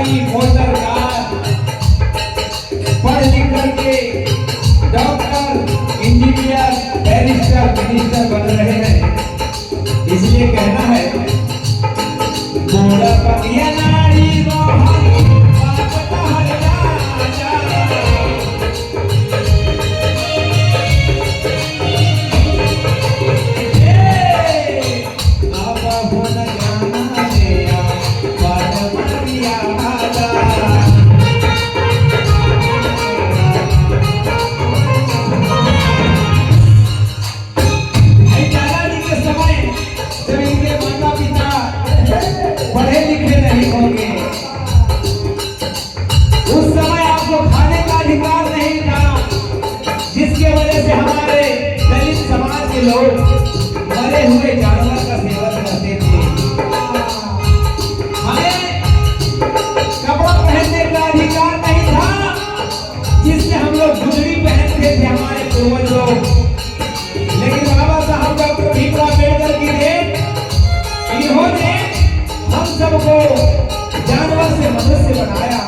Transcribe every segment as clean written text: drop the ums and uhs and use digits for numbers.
गाड़ी motor car पढ़ लिख करके डॉक्टर इंजीनियर बैरिस्टर मिनिस्टर बन रहे हैं। इसलिए कहना है मोड़ा पतिया नारी रोहन बात कहला पढ़े लिखे नहीं होंगे, उस समय आपको खाने का अधिकार नहीं था, जिसके वजह से हमारे दलित समाज के लोग मरे हुए जानवर का सेवन करते थे। हमें कपड़ा पहनने का अधिकार नहीं था, जिससे हम लोग जुगड़ी पहनते थे हमारे पूर्वज लोग। लेकिन बाबा साहब डॉक्टर भीमराव अम्बेडकर की देन, इन्होंने हम सबको जानवर से मनुष्य बनाया।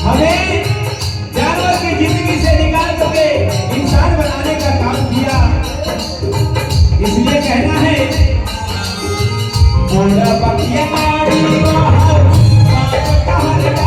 हमें जानवर की जिंदगी से निकाल करके इंसान बनाने का काम किया। इसलिए कहना है मोड़ा पतिया नारी रोहन बात कहला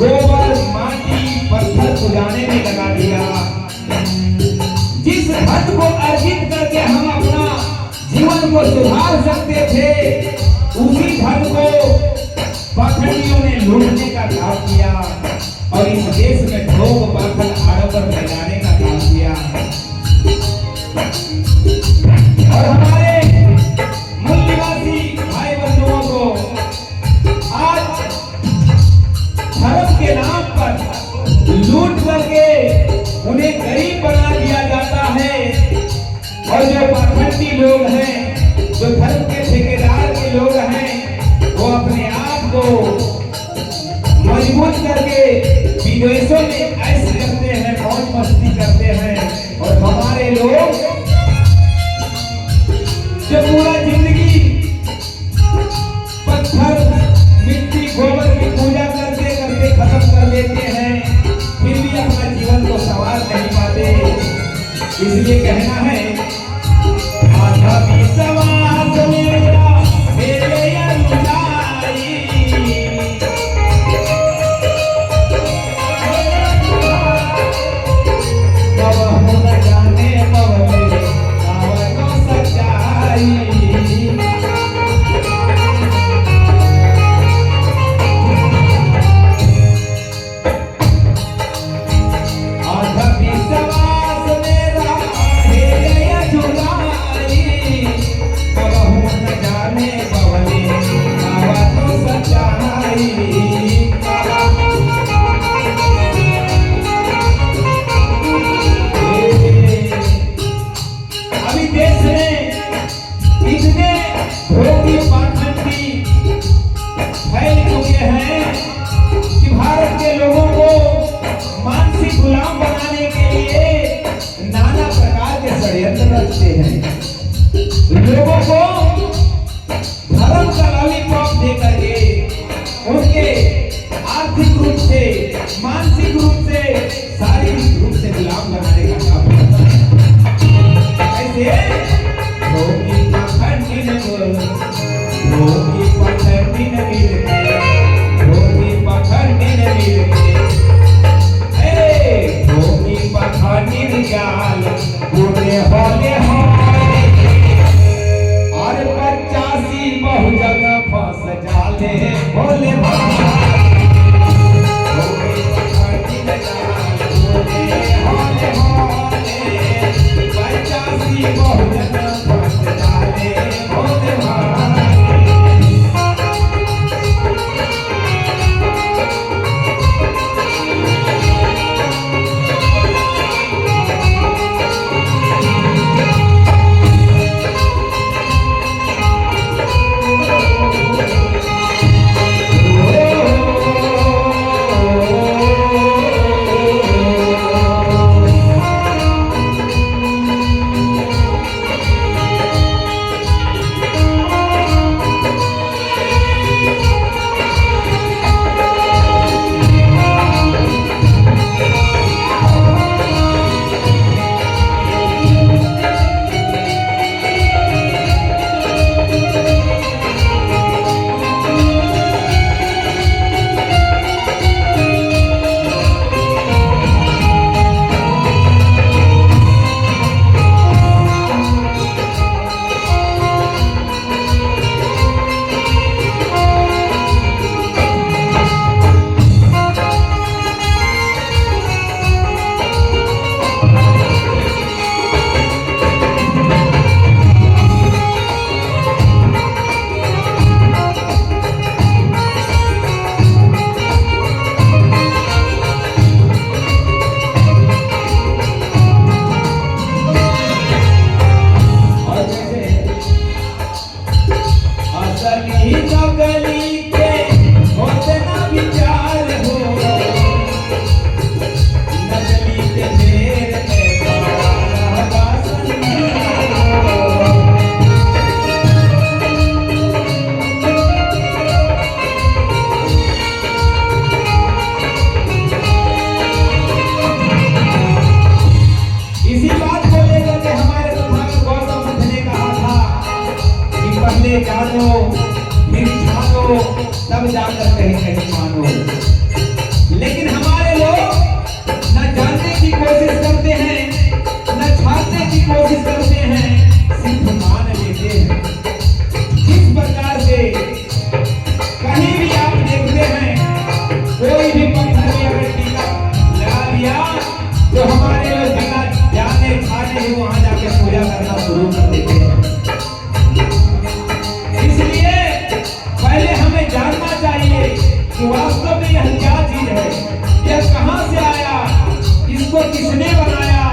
गोबर माटी पत्थर पुजाने में लगा दिया। जिस धन को अर्जित करके हम अपना जीवन को सुधार सकते थे, उसी धन को पाखंडियों ने लूटने का काम किया और इस देश में ढोंग पाखंड आड़म्बर फैलाने का काम किया। और हमारे मूल निवासी भाई बंधुओं को आज धर्म के नाम पर लूट करके उन्हें गरीब बना दिया जाता है। और जो पाखंडी लोग हैं, जो धर्म के ठेकेदार के लोग हैं, वो अपने आप को मजबूत करके विदेशों में ऐश करते हैं, मौज मस्ती करते हैं। और हमारे लोग जो पूरा जिंदगी पत्थर मिट्टी गोबर की पूजा करते करते खत्म कर देते हैं, फिर भी अपना जीवन को संवार नहीं पाते। इसलिए कहना है आधा विश्वास मेरा मेरे अनुयायी, कब हम न जाने पवने कावनो सच्चाई। इतने भोगी पाखंडी फैल चुके हैं कि भारत के लोगों को मानसिक गुलाम बनाने के लिए नाना प्रकार के षड्यंत्र रचते हैं। लोगों को धर्म का लॉलीपॉप दे करके उनके आर्थिक रूप से, मानसिक रूप से, शारीरिक रूप से गुलाम बनाने का काम करता है। ऐसे भोगी पाखंडी ने भोगी पाखंडी ने मिलके, भोगी पाखंडी ने मिलके, भोगी पाखंडी निकाल बूढ़े होले होले और 85 बहुजन फंस जाले भोले भाई। भोगी पाखंडी निकाल बूढ़े होले होले 85 बहुजन फंस जाले भोले भाई। जानो फिर जानो तब जाकर कहीं मानो। लेकिन हमारे लोग न जानने की कोशिश करते हैं, न छानने की कोशिश करते हैं, सिर्फ मान लेते हैं। जिस प्रकार से कहीं भी आप देखते हैं कोई भी पत्थर में अगर टीका लगा दिया तो हमारे लोग बिना जाने खाने ही वहां जाके पूजा करना शुरू कर देते हैं। इसलिए पहले हमें जानना चाहिए कि वास्तव में यह क्या चीज है, यह कहां से आया, इसको किसने बनाया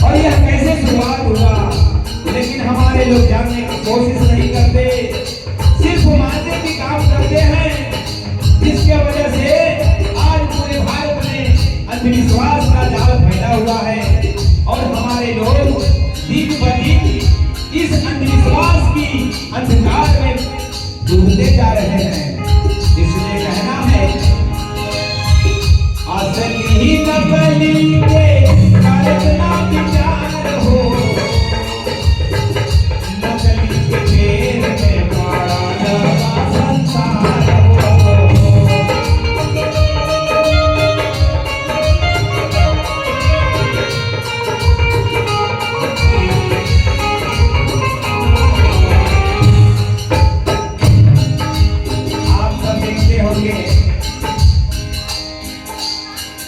और यह कैसे शुरुआत हुआ। लेकिन हमारे लोग जानने की कोशिश नहीं करते, सिर्फ मानने की काम करते हैं, जिसके वजह से आज पूरे भारत में अंधविश्वास का जाल फैला हुआ है और हमारे लोग दिन ब दिन इस अंधविश्वास की अंधकार में डूबते जा रहे हैं। इसलिए कहना है असली नकली के कारतना विचार हो, नकली के फेर में पड़ा लगा संसार हो।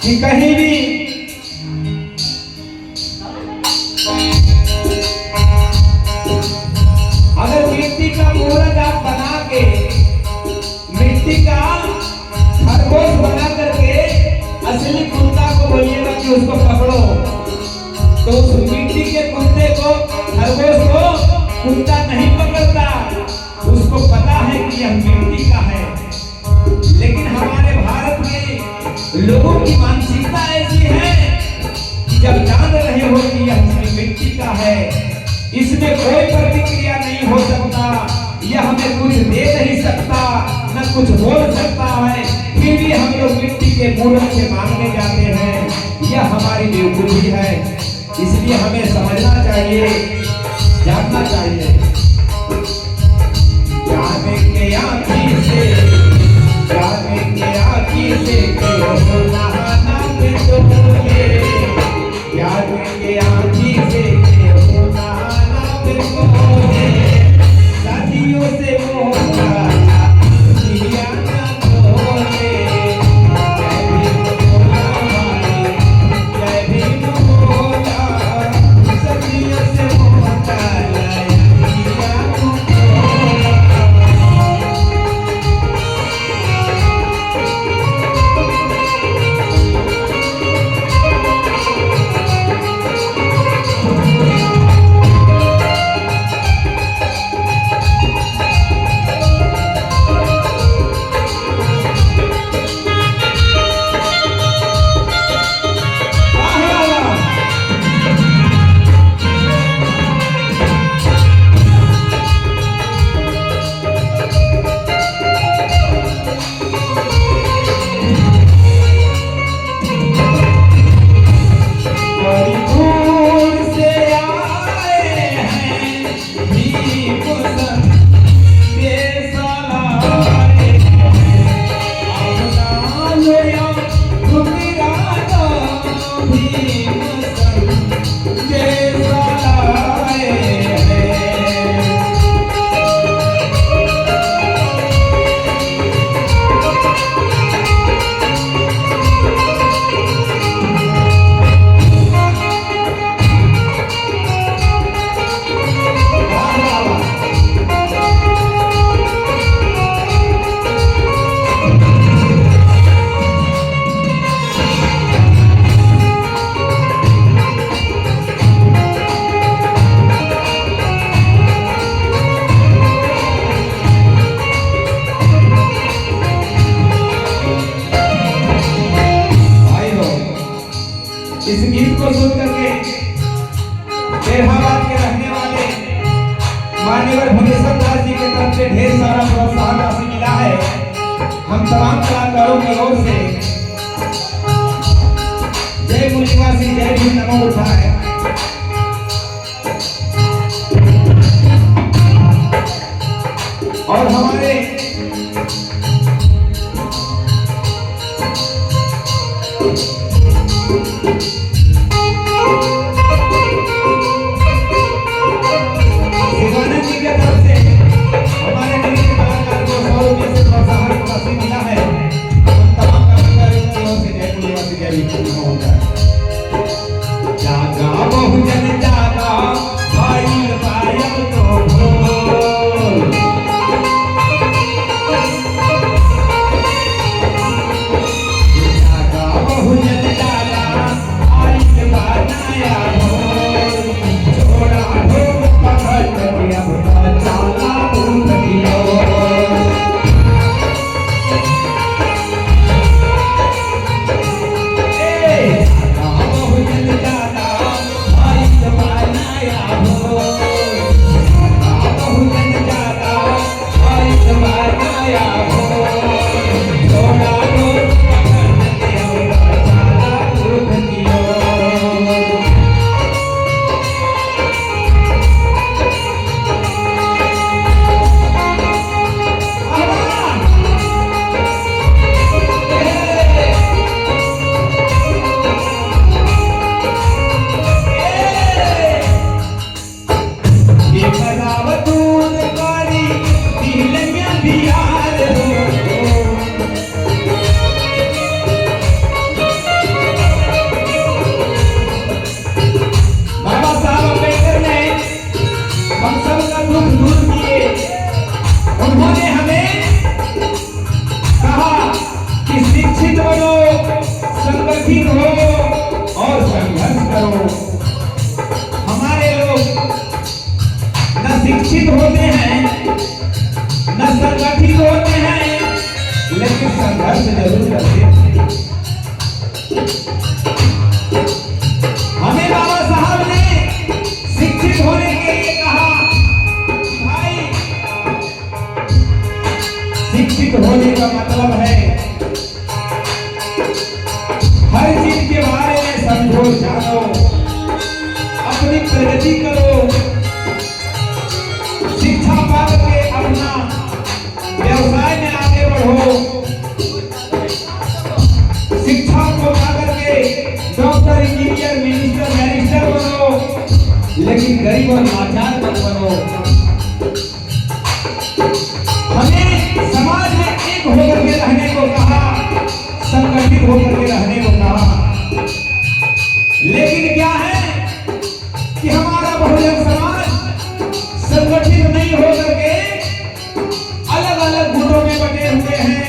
कि कहीं भी अगर मिट्टी का मूर्त आप बना के, मिट्टी का खरगोश बना करके असली कुत्ता को बोलिएगा कि उसको पकड़ो, तो उस मिट्टी के कुत्ते को, खरगोश को कुत्ता नहीं पकड़ता, उसको पता है कि यह मिट्टी का है। लेकिन हमारे भारत में लोगों की मानसिकता ऐसी है कि जब जान रहे हो कि यह मिट्टी का है, इसमें कोई प्रतिक्रिया नहीं हो सकता, यह हमें कुछ दे नहीं सकता, न कुछ बोल सकता है, फिर भी हम लोग मिट्टी के मूर्त से मांगने जाते हैं। यह हमारी बेवकूफी है। इसलिए हमें समझना चाहिए, जानना चाहिए। जानेंगे आँखी से, जानेंगे आँखी से क्यों नहाना बितोगे, जानेंगे आँखी से क्यों नहाना बितोगे, सदियों से मोहब्बत इस गीत को सुन करके इलाहाबाद के रहने वाले मान्यवर भुवनेश्वर दास जी के तरफ से ढेर सारा प्रोत्साहन राशि मिला है। हम तमाम कलाकारों की ओर से जय मूल निवासी, जय भीम, नमो बुद्धाय। और हमारे शिवानंद जी के तरफ से हमारे नृत्य कलाकार को 100 रुपये से प्रोत्साहन राशि मिला है। हम तमाम कलाकारों की ओर से जय मूल निवासी, जय भीम, नमो बुद्धाय। जागा बहुजन जागा, भाई पायल तो भोल, संघर्ष जरूर करते हैं। हमें बाबा साहब ने शिक्षित होने के लिए कहा, भाई शिक्षित होने का मतलब है हर चीज के बारे में समझो, जानो, अपनी प्रगति करो, शिक्षा पाकर के अपना व्यवसाय में आगे बढ़ो, शिक्षा को पाकर के डॉक्टर, इंजीनियर, मिनिस्टर, बैरिस्टर बनो, लेकिन गरीब और लाचार मत बनो। हमें समाज में एक होकर के रहने को कहा, संगठित होकर के रहने को कहा, लेकिन क्या है कि हमारा बहुजन समाज संगठित नहीं होकर के अलग अलग गुटों में बटे हुए हैं,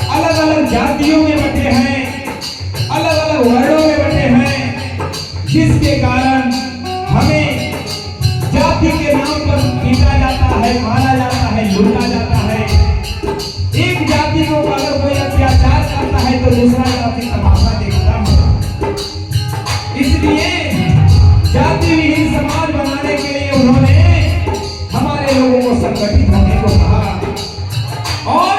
अलग अलग जातियों में बटे हैं, अलग अलग वर्णों में बटे हैं, जिसके कारण हमें जाति के नाम पर पीटा जाता है, मारा जाता है, लूटा जाता है। एक जाति को अगर कोई अत्याचार करता है तो दूसरा जाति तमाशा देखता है। इसलिए जाति विहीन समाज बनाने के लिए उन्होंने हमारे लोगों को संगठित होने को कहा और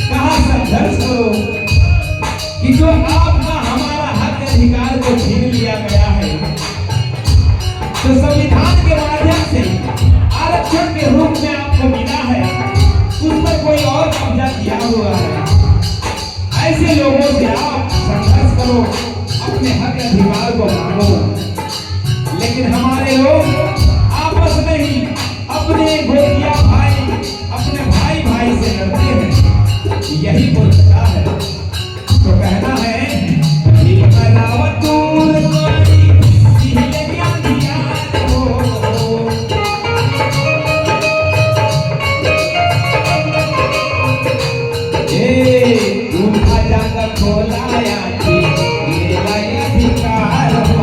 कहा संघर्ष करो कि जो आपका हमारा हक अधिकार को छीन लिया गया है, तो संविधान के माध्यम से आरक्षण के रूप में आपको मिला है, उस पर कोई और कब्जा किया हुआ है। ऐसे लोगों से आप संघर्ष करो, अपने हक अधिकार को मांगो। लेकिन हमारे लोग आपस में ही अपने गोतिया भाई, अपने भाई भाई से लड़ते हैं, यही मूर्खता है। तो कहना है कि बनावट दूर कोई सीले ज्ञान ध्यान हो, उनका जाकर खोलाया कि मेरा अधिकार हो।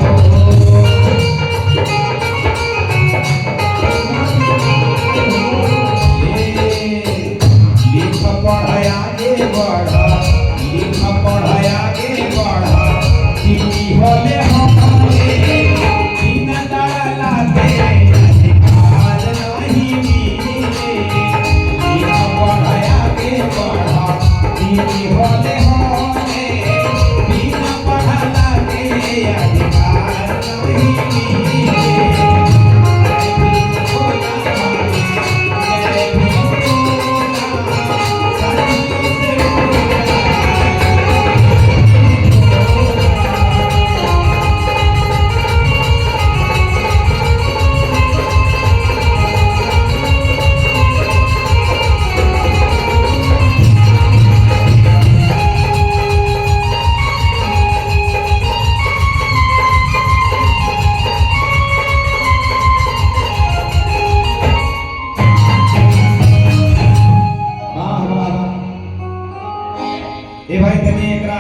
लिख पढ़ आगे बढ़ा, लिख पढ़ आगे बढ़ा, दीदी होले हमारे बिन डरलाते अधिकार नहीं मिले। लिख पढ़ आगे बढ़ा, दीदी होले हमारे बिन पढ़लाते अधिकार नहीं मिले। ए भाई तनी एकरा